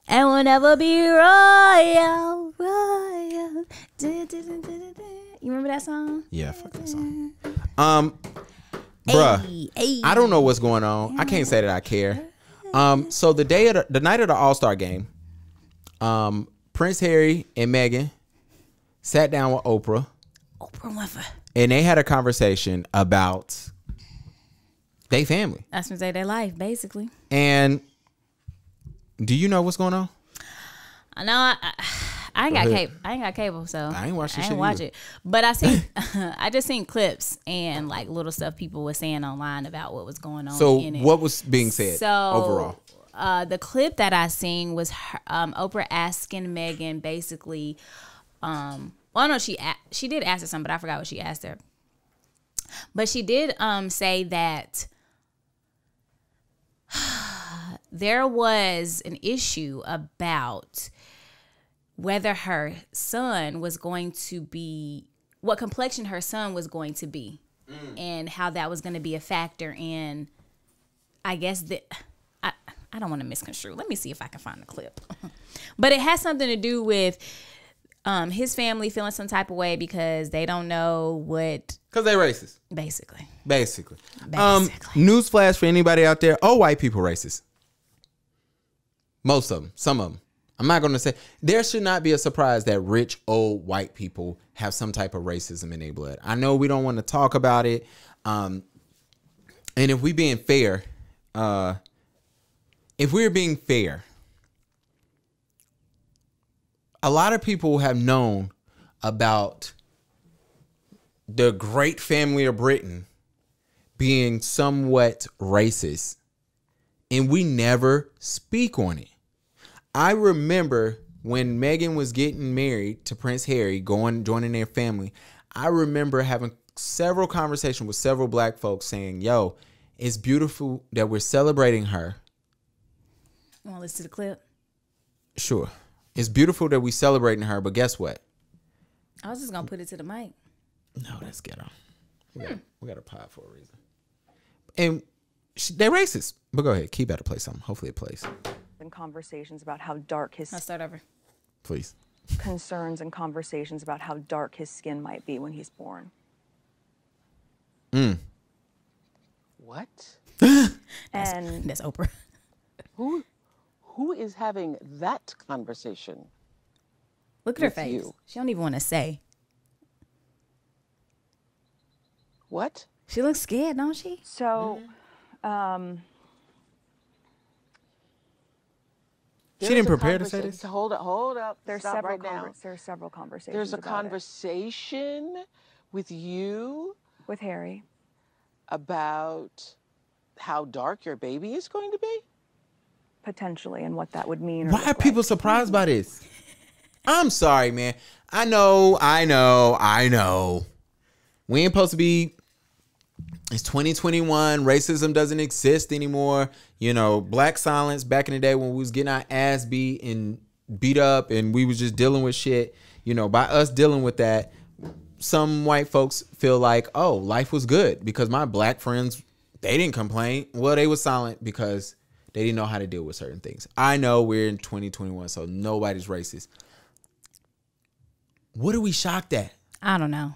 and we'll never be royal. You remember that song? Yeah, fuck that song. Bruh, Ay. I don't know what's going on. I can't say that I care. So the night of the All-Star game, Prince Harry and Meghan sat down with Oprah. Oprah Winfrey. And they had a conversation about their family. That's what their life, basically. And do you know what's going on? I know. I ain't got cable. I ain't got cable, so I ain't watch this I shit ain't watch either. it. But I seen, I just seen clips and like little stuff people were saying online about what was going on. So in it. what was being said overall? The clip that I seen was Oprah asking Meghan basically. Well, no, she did ask her something, but I forgot what she asked her. But she did say that there was an issue about whether her son was going to be, what complexion her son was going to be, and how that was going to be a factor in, I guess, I don't want to misconstrue. Let me see if I can find the clip. But it has something to do with his family feeling some type of way because they don't know what. Because they racist. Basically. Newsflash for anybody out there. All white people racist. Most of them. Some of them. I'm not going to say. There should not be a surprise that rich, old white people have some type of racism in their blood. I know we don't want to talk about it. And if we're being fair, a lot of people have known about the great family of Britain being somewhat racist, and we never speak on it. I remember when Meghan was getting married to Prince Harry, joining their family, I remember having several conversations with several black folks saying, yo, it's beautiful that we're celebrating her. You want to listen to the clip? Sure. It's beautiful that we're celebrating her, but guess what? I was just going to put it to the mic. No, that's ghetto. We got a pod for a reason. And they're racist. But go ahead. Key better play something. Hopefully it plays. And conversations about how dark his... I'll start over. Please. Concerns and conversations about how dark his skin might be when he's born. What? And That's Oprah. Who is having that conversation? Look at her With face. you. She don't even want to say. What? She looks scared, don't she? so, She didn't prepare to say this? Hold up. there's Stop several right now. there's several conversations. There's a about it conversation with you with Harry. about how dark your baby is going to be? Potentially, and what that would mean. Or Why are look people like. surprised by this? I'm sorry, man. I know. We ain't supposed to be. It's 2021. Racism doesn't exist anymore. You know, black silence back in the day when we was getting our ass beat and beat up and we was just dealing with shit. You know, by us dealing with that, some white folks feel like, oh, life was good because my black friends, they didn't complain. Well, they were silent because they didn't know how to deal with certain things. I know we're in 2021, so nobody's racist. What are we shocked at? I don't know.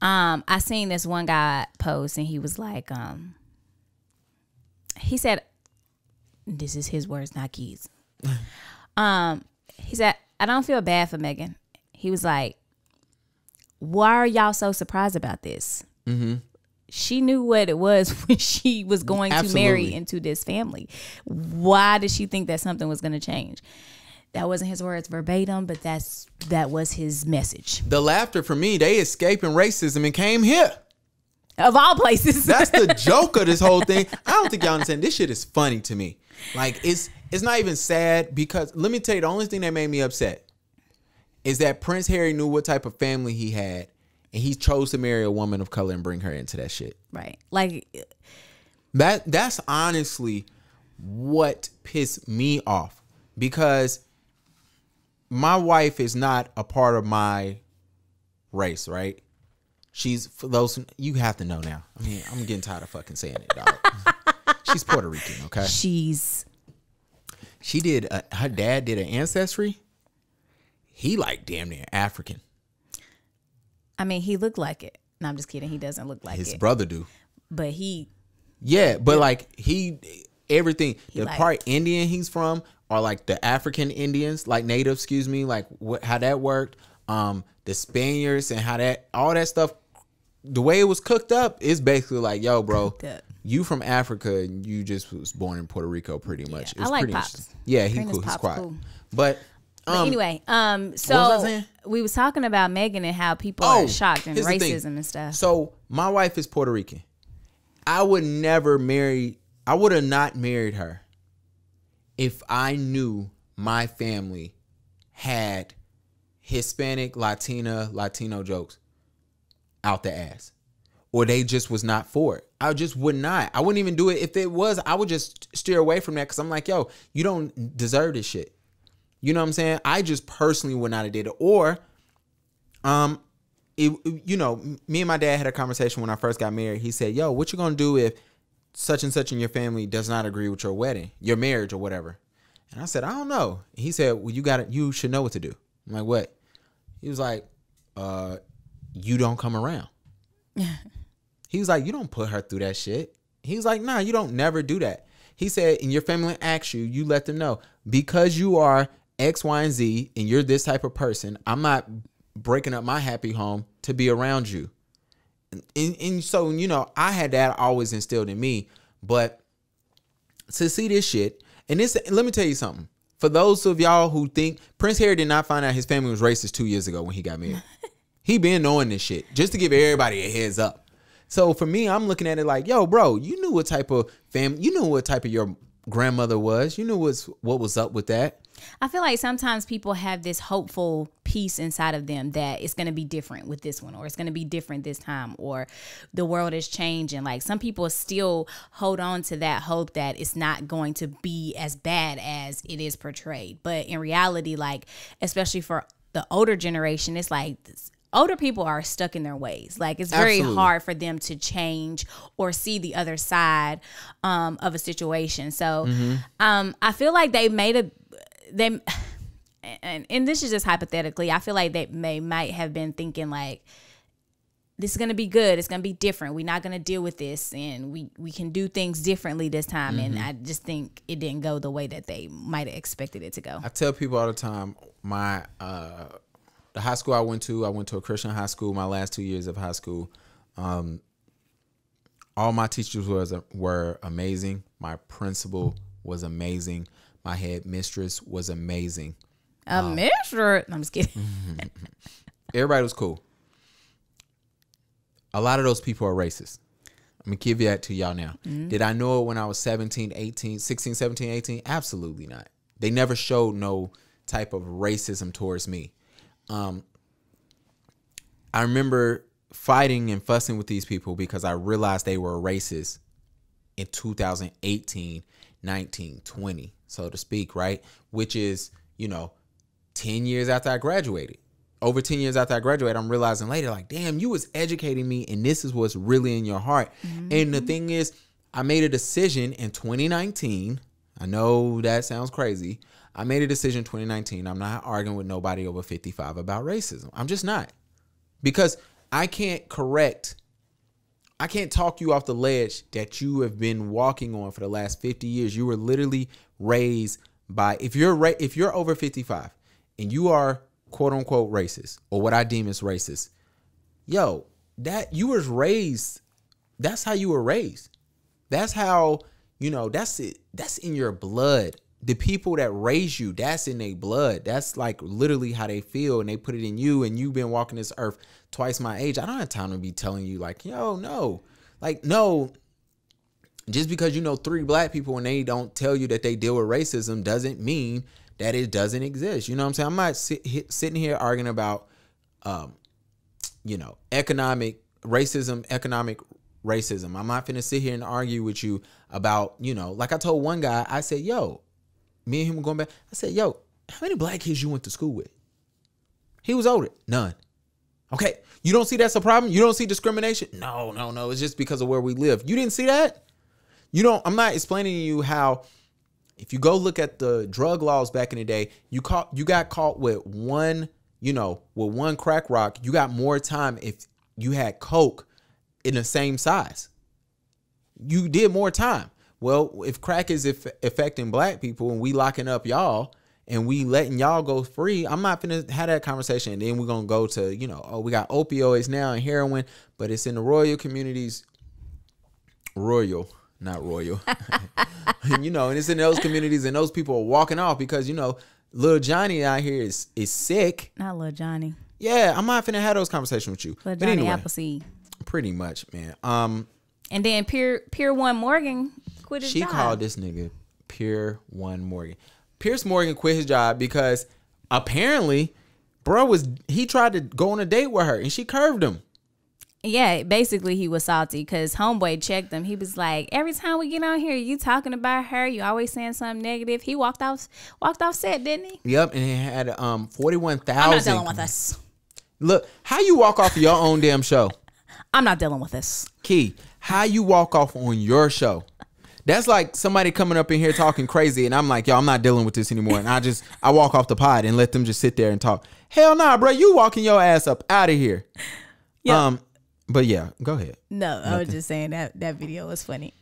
I seen this one guy post and he was like, he said, this is his words, not Keys. He said, I don't feel bad for Meghan. He was like, why are y'all so surprised about this? Mm-hmm. She knew what it was when she was going to marry into this family. Why did she think that something was going to change? That wasn't his words verbatim, but that was his message. The laughter for me, they escaping racism and came here. Of all places. That's the joke of this whole thing. I don't think y'all understand. This shit is funny to me. Like, it's not even sad because, let me tell you, the only thing that made me upset is that Prince Harry knew what type of family he had and he chose to marry a woman of color and bring her into that shit. Right. Like, that's honestly what pissed me off because my wife is not a part of my race, right? She's, for those, you have to know now. I mean, I'm getting tired of fucking saying it, dog. She's Puerto Rican, okay? she's She did. Her dad did an ancestry. He like damn near African. I mean, he looked like it. No, I'm just kidding. He doesn't look like His it. brother do. But he. Yeah, but like everything. The like- part Indian he's from are like the African Indians, like native. Excuse me, like how that worked. The Spaniards and how that all that stuff. The way it was cooked up is basically like, yo, bro, Cooked up. you from Africa and you just was born in Puerto Rico, pretty much. I It's like pretty Pops. interesting. Yeah, he's Prince cool. He's Pop's quiet. cool. But Anyway, so what was I saying? we was talking about Megan and how people are shocked and here's the thing. racism and stuff. So my wife is Puerto Rican. I would have not married her if I knew my family had Hispanic, Latino jokes out the ass. Or they just was not for it. I just would not. I wouldn't even do it. If it was, I would just steer away from that because I'm like, yo, you don't deserve this shit. You know what I'm saying? I just personally would not have did it. Or, you know, me and my dad had a conversation when I first got married. He said, yo, what you gonna do if such and such in your family does not agree with your wedding, your marriage or whatever? And I said, I don't know. He said, well, you should know what to do. I'm like, what? He was like, you don't come around. He was like, you don't put her through that shit. He was like, nah, you don't never do that. He said, and your family asks you, you let them know. Because you are X, Y, and Z, and you're this type of person, I'm not breaking up my happy home to be around you. And so, you know, I had that always instilled in me. But to see this shit, and this, let me tell you something. For those of y'all who think Prince Harry did not find out his family was racist 2 years ago when he got married. He been knowing this shit, just to give everybody a heads up. So for me, I'm looking at it like, yo, bro, you knew what type of family, you knew what type of your grandmother was. You knew what was up with that. I feel like sometimes people have this hopeful piece inside of them that it's going to be different with this one, or it's going to be different this time, or the world is changing. Like some people still hold on to that hope that it's not going to be as bad as it is portrayed. But in reality, like, especially for the older generation, it's like older people are stuck in their ways. Like it's very Absolutely. hard for them to change or see the other side of a situation. So I feel like they and this is just hypothetically, I feel like they might have been thinking like, this is going to be good. It's going to be different. We're not going to deal with this, and we can do things differently this time. And I just think it didn't go the way that they might have expected it to go. I tell people all the time, the high school I went to a Christian high school. My last 2 years of high school, all my teachers were amazing. My principal was amazing. My head mistress was amazing. Mistress? No, I'm just kidding. Everybody was cool. A lot of those people are racist. I'm going to give that to y'all now. Did I know it when I was 16, 17, 18? Absolutely not. They never showed no type of racism towards me. I remember fighting and fussing with these people because I realized they were racist in 2018, 19, 20, so to speak, right? Which is, 10 years after I graduated. Over 10 years after I graduated, I'm realizing later, like, damn, you was educating me and this is what's really in your heart. And the thing is, I made a decision in 2019. I know that sounds crazy. I made a decision in 2019. I'm not arguing with nobody over 55 about racism. I'm just not. Because I can't talk you off the ledge that you have been walking on for the last 50 years. You were literally raised by, if you're over 55 and you are quote unquote racist, or what I deem as racist, yo, that you was raised, that's how you were raised. That's how, that's it. That's in your blood. The people that raise you, that's in their blood. That's like literally how they feel, and they put it in you, and you've been walking this earth twice my age. I don't have time to be telling you like, yo, no. Like, no. Just because 3 black people and they don't tell you that they deal with racism doesn't mean that it doesn't exist. You know what I'm saying? I'm not sitting here arguing about, economic racism. I'm not finna sit here and argue with you about, like I told one guy, I said, yo, me and him were going back. I said, yo, how many black kids you went to school with? He was older. None. Okay. You don't see that's a problem? You don't see discrimination? No. It's just because of where we live. You didn't see that? I'm not explaining to you how If you go look at the drug laws back in the day, you got caught with one, with one crack rock. You got more time if you had coke in the same size. You did more time. Well, if crack is affecting black people and we locking up y'all and we letting y'all go free, I'm not finna have that conversation. And then we're gonna go to, we got opioids now and heroin, but it's in the royal communities. Royal, not royal. And it's in those communities, and those people are walking off because little Johnny out here is sick. Not little Johnny. Yeah, I'm not finna have those conversations with you. Little Johnny Appleseed. Pretty much, man. And then Pier 1 Morgan quit his job. She called this nigga Pier 1 Morgan. Pierce Morgan quit his job because apparently, he tried to go on a date with her and she curved him. Yeah, basically he was salty because homeboy checked him. He was like, every time we get on here, you talking about her. You always saying something negative. He walked off set, didn't he? Yep, and he had 41,000. I'm not dealing with this. Look, how you walk off of your own damn show? I'm not dealing with this. Key, how you walk off on your show? That's like somebody coming up in here talking crazy, and I'm like, yo, I'm not dealing with this anymore. And I walk off the pod and let them just sit there and talk. Hell nah, bro, you walking your ass up out of here. Yep. But yeah, go ahead. No, I was just saying that video was funny.